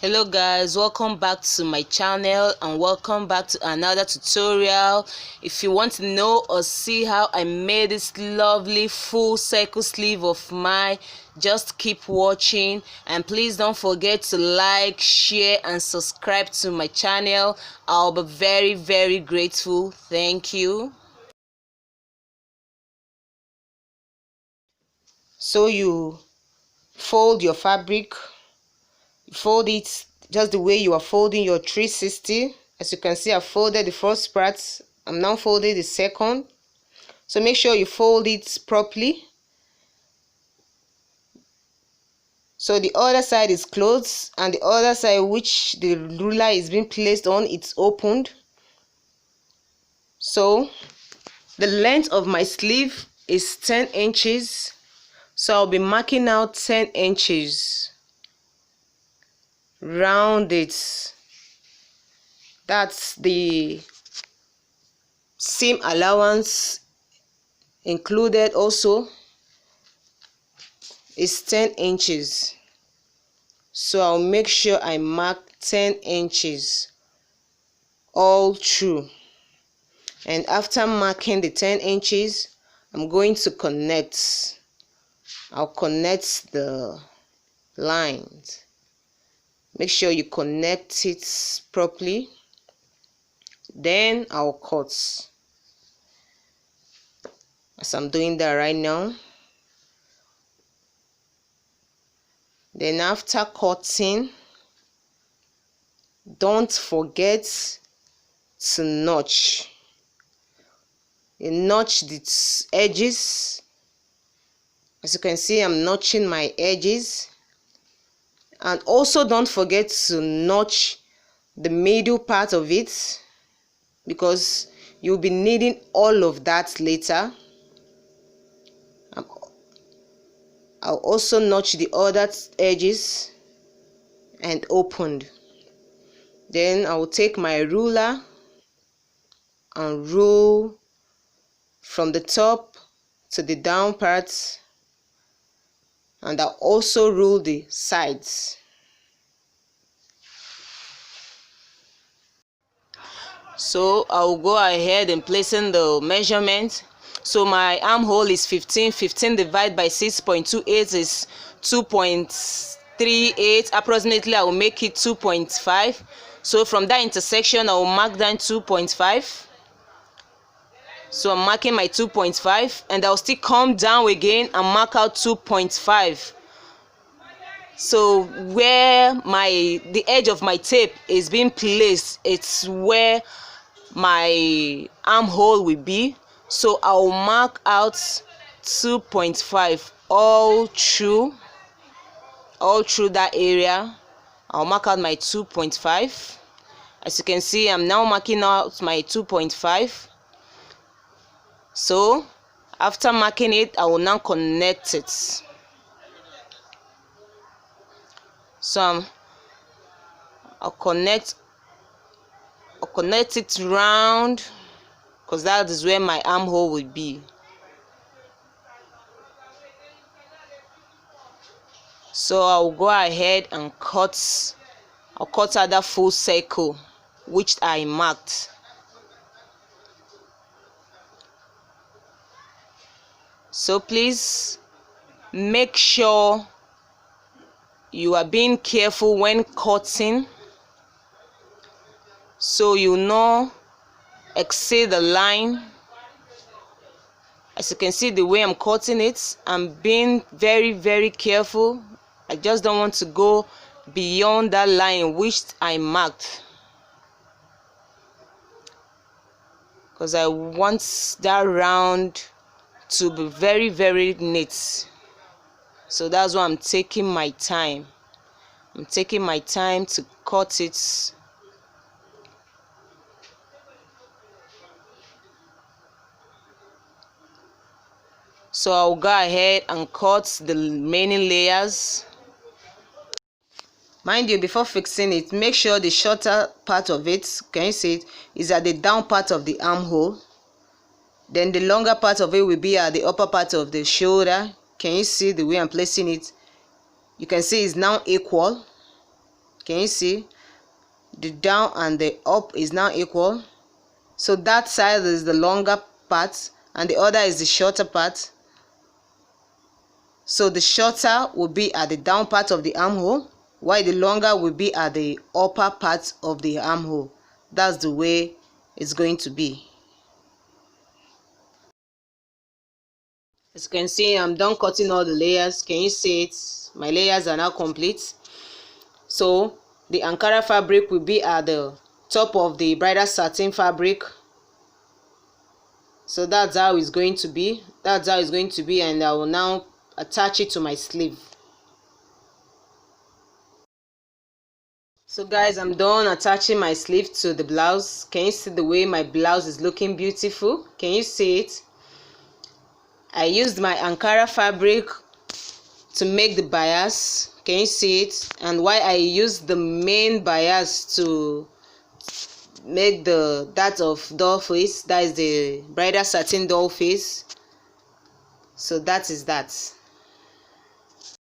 Hello guys, welcome back to my channel and welcome back to another tutorial. If you want to know or see how I made this lovely full circle sleeve of mine, just keep watching and please don't forget to like, share and subscribe to my channel. I'll be very grateful. Thank you. So you fold your fabric, fold it just the way you are folding your 360. As you can see, I folded the first part. I'm now folding the second. So make sure you fold it properly. So the other side is closed and the other side which the ruler is being placed on, it's opened. So the length of my sleeve is 10 inches. So I'll be marking out 10 inches. Round it. That's the seam allowance included also is 10 inches. So I'll make sure I mark 10 inches all through. And after marking the 10 inches, I'm going to connect. I'll connect the lines. Make sure you connect it properly. Then I'll cut. As I'm doing that right now. Then after cutting, don't forget to notch. You notch the edges. As you can see, I'm notching my edges. And also don't forget to notch the middle part of it, because you'll be needing all of that later. I'll also notch the other edges and opened. Then I will take my ruler and rule from the top to the down part, and I'll also rule the sides. So I'll go ahead and placing the measurement. So my armhole is 15 divided by 6.28 is 2.38. Approximately I will make it 2.5. So from that intersection I will mark down 2.5. So I'm marking my 2.5 and I'll still come down again and mark out 2.5. So where the edge of my tape is being placed, it's where my armhole will be. So I'll mark out 2.5 all through that area. I'll mark out my 2.5. As you can see, I'm now marking out my 2.5. So after marking it, I will now connect it. So I'll connect it round, because that is where my armhole will be. So I'll go ahead and I'll cut out that full circle which I marked. So please make sure you are being careful when cutting, so you know exceed the line. As you can see, the way I'm cutting it, I'm being very careful. I just don't want to go beyond that line which I marked, because I want that round to be very neat. So that's why I'm taking my time. I'm taking my time to cut it. So I'll go ahead and cut the remaining layers. Mind you, before fixing it, make sure the shorter part of it, can you see it, is at the down part of the armhole. Then the longer part of it will be at the upper part of the shoulder. Can you see the way I'm placing it? You can see it's now equal. Can you see? The down and the up is now equal. So that side is the longer part and the other is the shorter part. So the shorter will be at the down part of the armhole, while the longer will be at the upper part of the armhole. That's the way it's going to be. As you can see, I'm done cutting all the layers. Can you see it? My layers are now complete. So the Ankara fabric will be at the top of the bridal satin fabric. So that's how it's going to be. That's how it's going to be, and I will now attach it to my sleeve. So guys, I'm done attaching my sleeve to the blouse. Can you see the way my blouse is looking beautiful? Can you see it? I used my Ankara fabric to make the bias. Can you see it? And why I used the main bias to make that of doll face, that is the bridal satin doll face. So that is that.